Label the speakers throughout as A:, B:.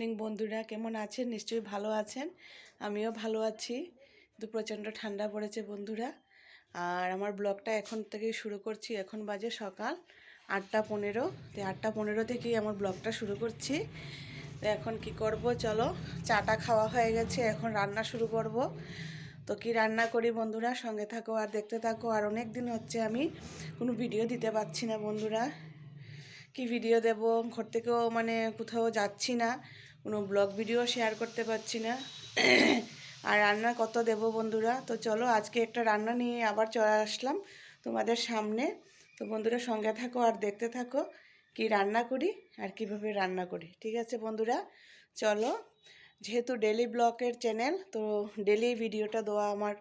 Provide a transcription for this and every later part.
A: Morning বন্ধুরা, কেমন আছেন? নিশ্চয়ই ভালো আছেন। আমিও ভালো আছি। তো প্রচণ্ড ঠান্ডা পড়েছে বন্ধুরা। আর আমার ব্লগটা এখন থেকেই শুরু করছি। এখন বাজে সকাল 8:15। তো 8:15 থেকেই আমার ব্লগটা শুরু করছি। তো এখন কি করব, চলো, চাটা খাওয়া হয়ে গেছে, এখন রান্না শুরু করব। তো কি রান্না করি বন্ধুরা, সঙ্গে থাকো আর দেখতে থাকো। আর অনেক দিন হচ্ছে আমি কোনো ভিডিও দিতে পারছি না বন্ধুরা। কি ভিডিও দেব, ঘর থেকেও মানে কোথাও যাচ্ছি না, কোনো ব্লগ ভিডিও শেয়ার করতে পারছি না। আর রান্না কত দেব বন্ধুরা। তো চলো, আজকে একটা রান্না নিয়ে আবার চলে আসলাম তোমাদের সামনে। তো বন্ধুরা সঙ্গে থাকো আর দেখতে থাকো কি রান্না করি আর কিভাবে রান্না করি। ঠিক আছে বন্ধুরা, চলো। যেহেতু ডেলি ব্লগের চ্যানেল, তো ডেলি ভিডিওটা দেওয়া আমার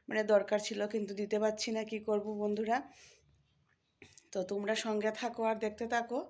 A: মানে দরকার ছিল, কিন্তু দিতে পারছি না, কি করব বন্ধুরা। তো তোমরা সঙ্গে থাকো আর দেখতে থাকো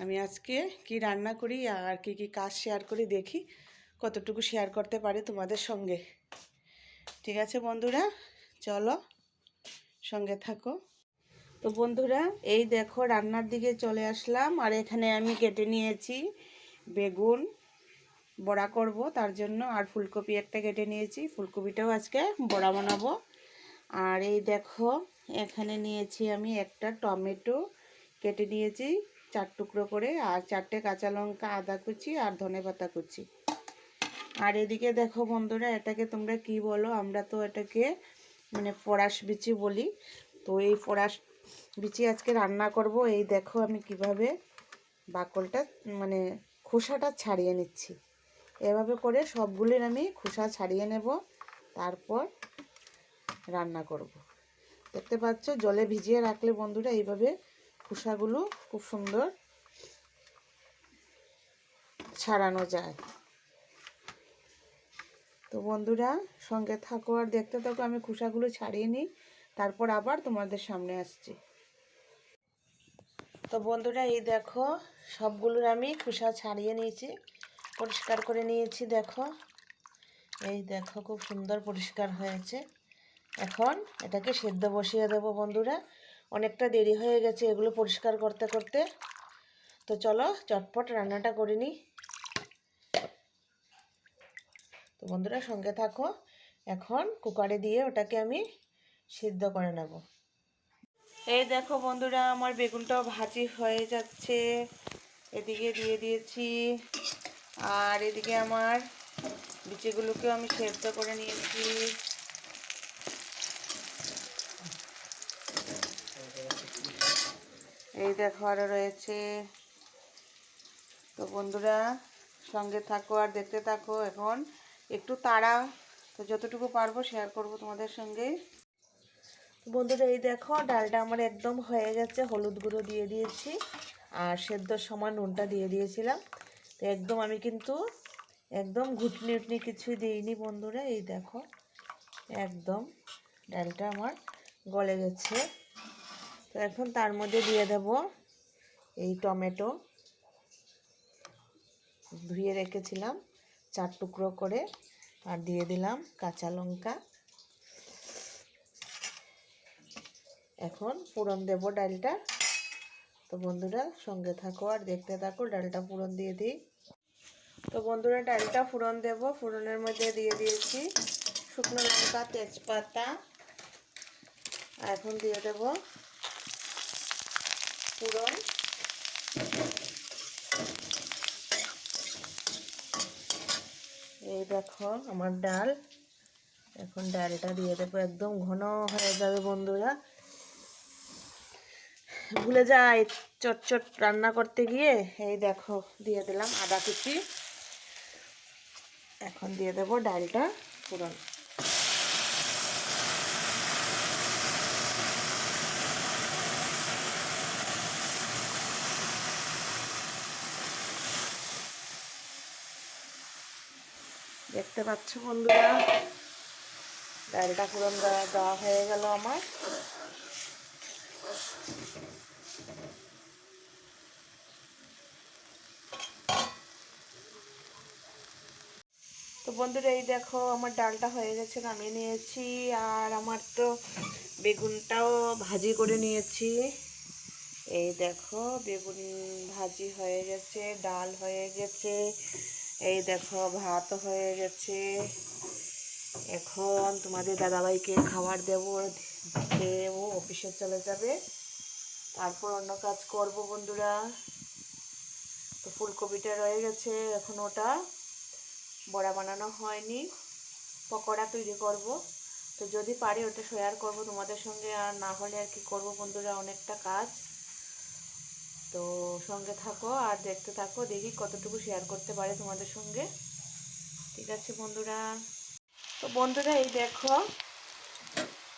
A: আমি আজকে কি রান্না করি আর কি কি কাজ শেয়ার করি, দেখি কতটুকু শেয়ার করতে পারি তোমাদের সঙ্গে। ঠিক আছে বন্ধুরা, চলো সঙ্গে থাকো। তো বন্ধুরা এই দেখো রান্নার দিকে চলে আসলাম। আর এখানে আমি কেটে নিয়েছি বেগুন, বড়া করব তার জন্য। আর ফুলকপি একটা কেটে নিয়েছি, ফুলকপিটাও আজকে বড়া বানাবো। আর এই দেখো এখানে নিয়েছি আমি একটা টমেটো, কেটে নিয়েছি 4 টুকরো করে। আর 4টে কাঁচা লঙ্কা, আদা কুচি আর ধনেপাতা কুচি। আর এদিকে দেখো বন্ধুরা, এটাকে তোমরা কি বলো, আমরা তো এটাকে মানে ফরাস বিচি বলি। তো এই ফরাস বিচি আজকে রান্না করব। এই দেখো আমি কিভাবে বাকলটা মানে খোসাটা ছাড়িয়ে নিচ্ছি। এভাবে করে সবগুলির আমি খোসা ছাড়িয়ে নেব, তারপর রান্না করব। দেখতে পাচ্ছ জলে ভিজিয়ে রাখলে বন্ধুরা এইভাবে খোসাগুলো খুব সুন্দর ছাড়ানো যায়। তো বন্ধুরা সঙ্গে থাকো আর দেখতে থাকো, আমি খোসাগুলো ছাড়িয়ে নিই, তারপর আবার তোমাদের সামনে আসছি। তো বন্ধুরা এই দেখো সবগুলোর আমি খোসা ছাড়িয়ে নিয়েছি, পরিষ্কার করে নিয়েছি। দেখো এই দেখো খুব সুন্দর পরিষ্কার হয়েছে। এখন এটাকে সেদ্ধ বসিয়ে দেবো বন্ধুরা। অনেকটা দেরি হয়ে গেছে এগুলো পরিষ্কার করতে করতে। তো চলো চটপট রান্নাটা করে নিই। তো বন্ধুরা সঙ্গে থাকো, এখন কুকারে দিয়ে ওটাকে আমি সিদ্ধ করে নেব। এই দেখো বন্ধুরা আমার বেগুনটাও ভাজি হয়ে যাচ্ছে, এদিকে দিয়ে দিয়েছি। আর এদিকে আমার বিচিগুলোকেও আমি সেদ্ধ করে নিয়েছি। এই দেখো আরও রয়েছে। তো বন্ধুরা সঙ্গে থাকো আর দেখতে থাকো। এখন একটু তাড়া, তো যতটুকু পারবো শেয়ার করব তোমাদের সঙ্গে। বন্ধুরা এই দেখো ডালটা আমার একদম হয়ে গেছে, হলুদ গুঁড়ো দিয়ে দিয়েছি আর সেদ্ধর সময় নুনটা দিয়ে দিয়েছিলাম। তো একদম আমি কিন্তু একদম ঘুটনি উটনি কিছুই দিইনি বন্ধুরা। এই দেখো একদম ডালটা আমার গলে গেছে। তো এখন তার মধ্যে দিয়ে দেব এই টমেটো, ধুয়ে রেখেছিলাম 4 টুকরো করে, আর দিয়ে দিলাম কাঁচা লঙ্কা। এখন ফোড়ন দেব ডালটা। তো বন্ধুরা সঙ্গে থাকো আর দেখতে থাকো, ডালটা ফোড়ন দিয়ে দিই। তো বন্ধুরা ডালটা ফোড়ন দেব, ফোড়নের মধ্যে দিয়ে দিয়েছি শুকনো লঙ্কা, তেজপাতা। এখন দিয়ে দেব ফোড়ন। এই দেখো আমার ডাল, এখন ডালটা দিয়ে দেবো, একদম ঘন হয়ে যাবে বন্ধুরা। ভুলে যাই চটচট রান্না করতে গিয়ে। এই দেখো দিয়ে দিলাম আদা কুচি। এখন দিয়ে দেবো ডালটা ফোড়ন। দেখতে পাচ্ছ বন্ধুরা ডালটা ফোড়ন দেওয়া হয়ে গেল আমার। তো বন্ধুরা এই দেখো আমার ডালটা হয়ে গেছে, নামিয়ে নিয়েছি। আর আমার তো বেগুনটাও ভাজি করে নিয়েছি। এই দেখো বেগুন ভাজি হয়ে গেছে, ডাল হয়ে গেছে, এই দেখো ভাত হয়ে গেছে, এখন তোমাদের দাদাভাইকে খাবার দেবো, দেবো অফিসে চলে যাবে, তারপর অন্য কাজ করব বন্ধুরা। তো ফুলকপিটা রয়ে গেছে, এখন ওটা বড়া বানানো হয়নি, পকোড়া তৈরি করব। তো যদি পারি ওটা শেয়ার করব তোমাদের সঙ্গে, আর না হলে আর কি করব বন্ধুরা, অনেকটা কাজ। তো সঙ্গে থাকো আর দেখতে থাকো, দেখি কতটুকু শেয়ার করতে পারে তোমাদের সঙ্গে। ঠিক আছে বন্ধুরা। তো বন্ধুরা এই দেখো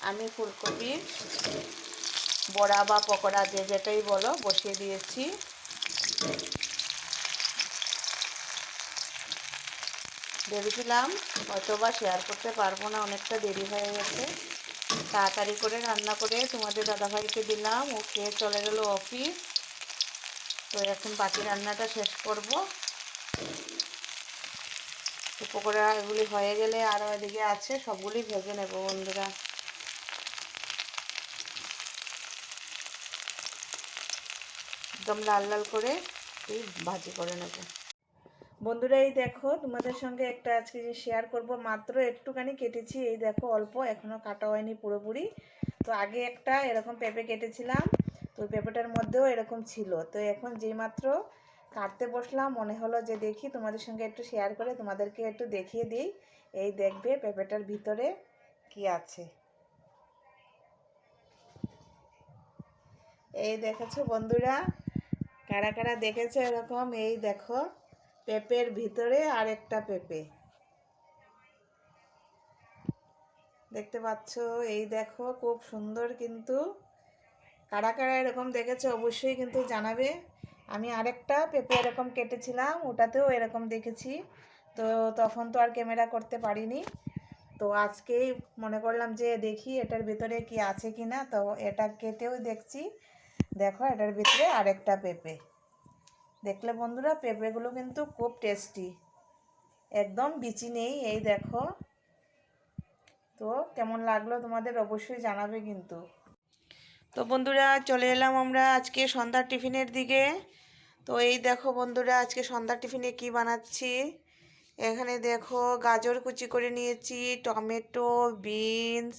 A: আমি ফুলকপি বড়া বা পকোড়া যে যেটাই বলো বসিয়ে দিয়েছি। ভেবেছিলাম হয়তো বা শেয়ার করতে পারবো না, অনেকটা দেরি হয়ে গেছে, তাড়াতাড়ি করে রান্না করে তোমাদের দাদাভাইকে দিলাম, ও খেয়ে চলে গেল অফিস। তো এখন বাকি রান্নাটা শেষ করব। তো পকোড়া এগুলি হয়ে গেলে আরও এদিকে আছে সবগুলি ভেজে নেব বন্ধুরা। একদম লাল লাল করে ভাজি করে নেব বন্ধুরা। এই দেখো তোমাদের সঙ্গে একটা আজকে যে শেয়ার করব, মাত্র একটুখানি কেটেছি, এই দেখো অল্প, এখনও কাটা হয়নি পুরোপুরি। তো আগে একটা এরকম পেঁপে কেটেছিলাম, তো পেঁপেটার মধ্যেও এরকম ছিল। তো এখন যেই মাত্র কাটতে বসলাম মনে হলো যে দেখি তোমাদের সঙ্গে একটু শেয়ার করে তোমাদেরকে একটু দেখিয়ে দিই। এই দেখবে পেঁপেটার ভিতরে কি আছে, এই দেখেছো বন্ধুরা, কারা কারা দেখেছো এরকম? এই দেখো পেঁপের ভিতরে আরেকটা পেঁপে, দেখতে পাচ্ছ? এই দেখো খুব সুন্দর, কিন্তু কারা কারা এরকম দেখেছো অবশ্যই কিন্তু জানাবে। আমি আরেকটা পেঁপে এরকম কেটেছিলাম, ওটাতেও এরকম দেখেছি, তো তখন তো আর ক্যামেরা করতে পারিনি। তো আজকেই মনে করলাম যে দেখি এটার ভিতরে কি আছে কি না। তো এটা কেটেও দেখছি, দেখো এটার ভিতরে আরেকটা পেঁপে। দেখলে বন্ধুরা পেঁপেগুলো কিন্তু খুব টেস্টি, একদম বিচি নেই। এই দেখো, তো কেমন লাগলো তোমাদের অবশ্যই জানাবে কিন্তু। তো বন্ধুরা চলে এলাম আমরা আজকে সন্ধ্যার টিফিনের দিকে। তো এই দেখো বন্ধুরা আজকে সন্ধ্যার টিফিনে কি বানাচ্ছি। এখানে দেখো গাজর কুচি করে নিয়েছি, টমেটো, বিনস,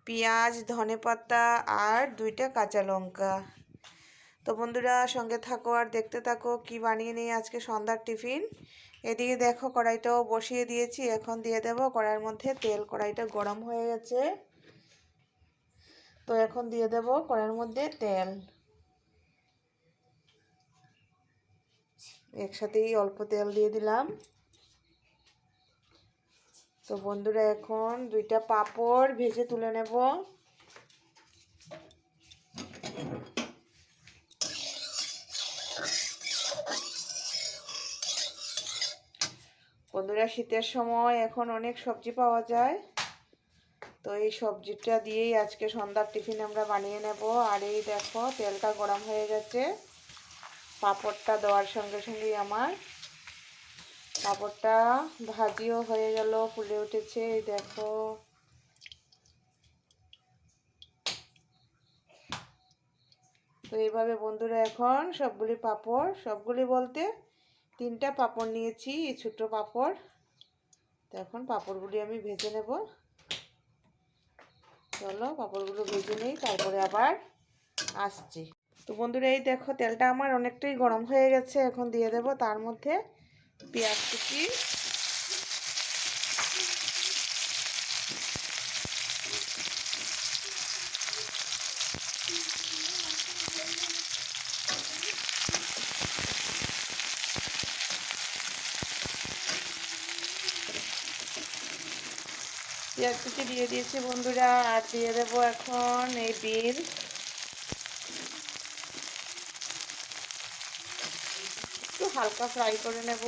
A: পেঁয়াজ, ধনেপাতা আর 2টা কাঁচা লঙ্কা। তো বন্ধুরা সঙ্গে থাকো আর দেখতে থাকো কি বানিয়ে নিই আজকে সন্ধ্যার টিফিন। এদিকে দেখো কড়াইটাও বসিয়ে দিয়েছি, এখন দিয়ে দেবো কড়াইয়ের মধ্যে তেল। কড়াইটা গরম হয়ে গেছে, তো এখন দিয়ে দেব কড়াইয়ের মধ্যে তেল। একসাথেই অল্প তেল দিয়ে দিলাম। তো বন্ধুরা এখন 2টা পাঁপড় ভেজে তুলে নেব। বন্ধুরা শীতের সময় এখন অনেক সবজি পাওয়া যায়, তো এই সবজিটা দিয়েই আজকে সন্ধ্যার টিফিন আমরা বানিয়ে নেব। আর এই দেখো তেলটা গরম হয়ে গেছে, পাঁপড়টা দেওয়ার সঙ্গে সঙ্গেই আমার পাঁপড়টা ভাজিও হয়ে গেল, ফুলে উঠেছে। এই দেখো তো এইভাবে বন্ধুরা এখন সবগুলি পাঁপড়, সবগুলি বলতে 3টা পাঁপড় নিয়েছি, এই ছোটো পাঁপড়। তো এখন পাঁপড়গুলি আমি ভেজে নেব। চলো পাঁপড়গুলো ভেজে নেই, তারপরে আবার আসছি। তো বন্ধুরা এই দেখো তেলটা আমার অনেকটাই গরম হয়ে গেছে, এখন দিয়ে দেব তার মধ্যে পেঁয়াজ কুচি। পেঁয়াজ কুচি দিয়ে দিয়েছি বন্ধুরা, আর দিয়ে দেবো এখন এই বিন। একটু হালকা ফ্রাই করে নেব।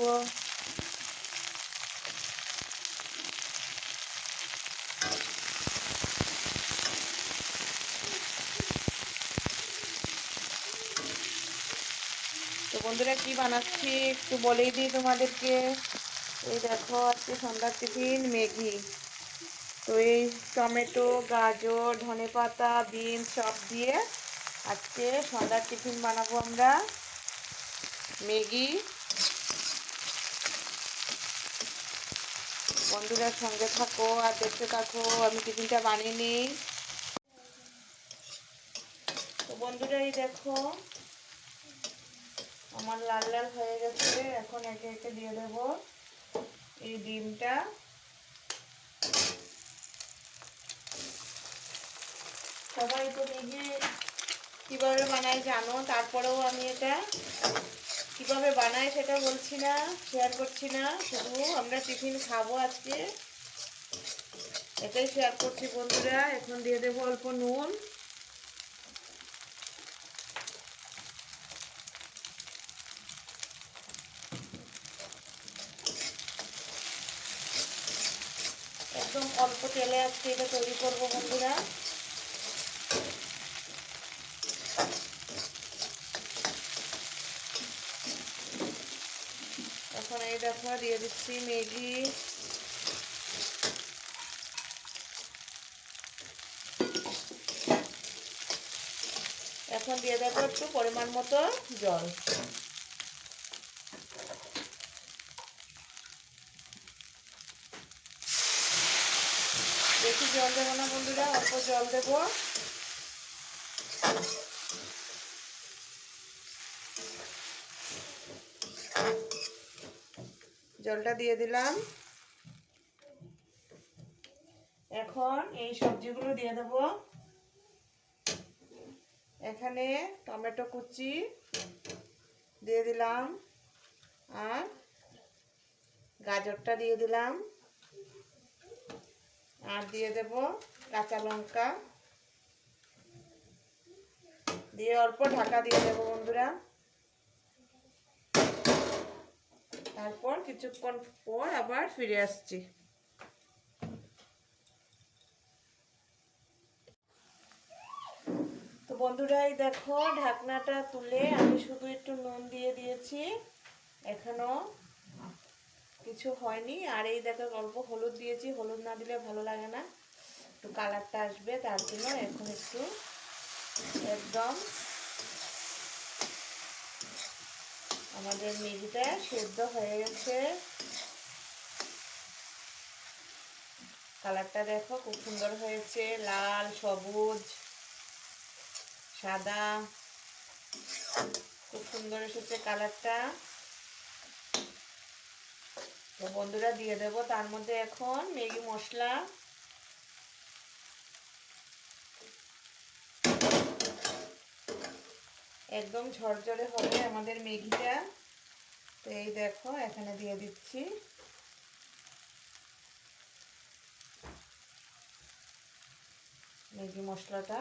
A: তো বন্ধুরা কি বানাচ্ছি একটু বলেই দিই তোমাদেরকে। এই দেখো আজকে সন্ধ্যার টিফিন ম্যাগি। তো এই টমেটো, গাজর, ধনেপাতা, বিনস সব দিয়ে আজকে সন্ধ্যার টিফিন বানাবো আমরা ম্যাগি। বন্ধুরা সঙ্গে থাকো আর দেখতে থাকো, আমি টিফিনটা বানিয়ে নিই। তো বন্ধুরা এই দেখো আমার লাল লাল হয়ে গেছে। এখন একে একে দিয়ে দেব এই ডিমটা। সবাই তো ম্যাগি কীভাবে বানায় জানো, তারপরেও আমি এটা কীভাবে বানাই সেটা বলছি না, শেয়ার করছি না, শুধু আমরা টিফিন খাবো আজকে এটাই শেয়ার করছি বন্ধুরা। এখন দিয়ে দেবো অল্প নুন, একদম অল্প তেলে আজকে এটা তৈরি করবো বন্ধুরা। এখন এই দেখো দিয়ে দিচ্ছি ম্যাগি। এখন দিয়ে দেবো একটু পরিমাণ মতো জল। বেশি জল দেবো না বন্ধুরা, অল্প জল দেবো। জলটা দিয়ে দিলাম। এখন এই সবজিগুলো দিয়ে দেব। এখানে টমেটো কুচি দিয়ে দিলাম, আর গাজরটা দিয়ে দিলাম, আর দিয়ে দেব কাঁচা লঙ্কা দিয়ে অল্প ঢাকা দিয়ে দেব বন্ধুরা। তারপর কিছুক্ষণ পর আবার ফিরে আসছি। তো বন্ধুরা এই দেখো ঢাকনাটা তুলে আমি শুধু একটু নুন দিয়ে দিয়েছি, এখনো কিছু হয়নি। আর এই দেখো অল্প হলুদ দিয়েছি, হলুদ না দিলে ভালো লাগে না, একটু কালারটা আসবে তার জন্য। এখন একটু একদম আমাদের ম্যাগিটা সেদ্ধ হয়ে গেছে। কালারটা দেখো খুব সুন্দর হয়েছে, লাল, সবুজ, সাদা, খুব সুন্দর এসেছে কালারটা। তো বন্ধুরা দিয়ে দেব তার মধ্যে এখন ম্যাগি মশলা। একদম ঝরঝরে হবে আমাদের ম্যাগিটা। তো এই দেখো এখানে দিয়ে দিচ্ছি ম্যাগি মশলাটা।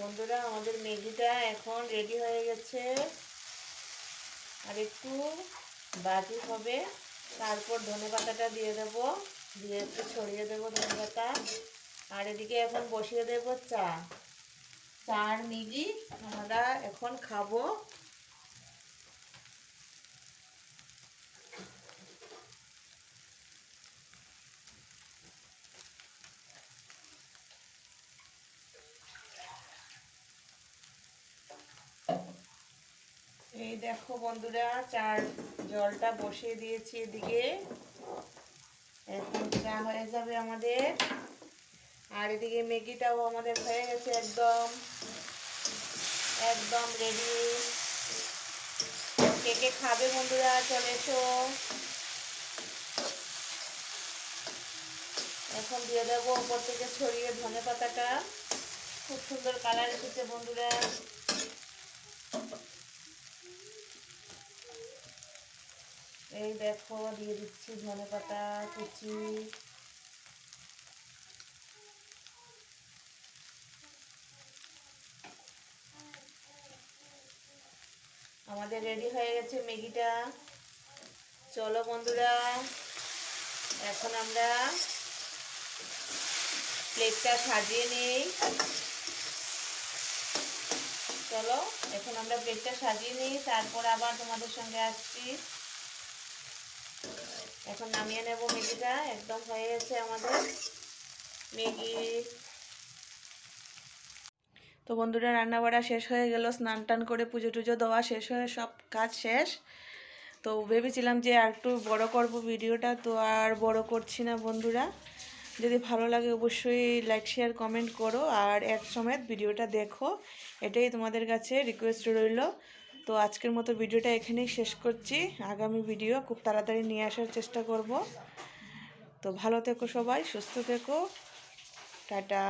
A: বন্ধুরা আমাদের ম্যাগিটা এখন রেডি হয়ে গেছে, আর একটু বাজি হবে, তারপর ধনেপাতাটা দিয়ে দেব, দিয়ে একটু ছড়িয়ে দেবো ধনেপাতা। আর এদিকে এখন বসিয়ে দেব চা। চার ম্যাগি আমরা এখন খাবো। এই দেখো বন্ধুরা চার জলটা বসিয়ে দিয়েছি এদিকে, এখন চা হয়ে যাবে আমাদের। আর এদিকে ম্যাগিটাও আমাদের হয়ে গেছে, একদম একদম রেডি। কে কে খাবে বন্ধুরা চলে এসো। এখন দিয়ে দেবো উপর থেকে ছড়িয়ে ধনেপাতাটা, খুব সুন্দর কালার এসেছে বন্ধুরা। এই দেখো দিয়ে দিচ্ছি ধনেপাতা কুচি। আমাদের রেডি হয়ে গেছে ম্যাগিটা। চলো বন্ধুরা এখন আমরা প্লেটটা সাজিয়ে নিই।
B: চলো এখন আমরা প্লেটটা সাজিয়ে নিই, তারপর আবার তোমাদের সঙ্গে আসছি। এখন নামিয়ে নেব ম্যাগিটা, একদম হয়ে গেছে আমাদের ম্যাগি।
A: তো বন্ধুরা রান্না বাড়া শেষ হয়ে গেল, স্নান টান করে পুজো টুজো দেওয়া শেষ হয়ে সব কাজ শেষ। তো ভেবেছিলাম যে আর একটু বড় করব ভিডিওটা, তো আর বড় করছি না বন্ধুরা। যদি ভালো লাগে অবশ্যই লাইক শেয়ার কমেন্ট করো আর এক সমেত ভিডিওটা দেখো, এটাই তোমাদের কাছে রিকোয়েস্ট রইল। তো আজকের মতো ভিডিওটা এখানেই শেষ করছি, আগামী ভিডিও খুব তাড়াতাড়ি নিয়ে আসার চেষ্টা করব। তো ভালো থেকো সবাই, সুস্থ থেকো, টাটা।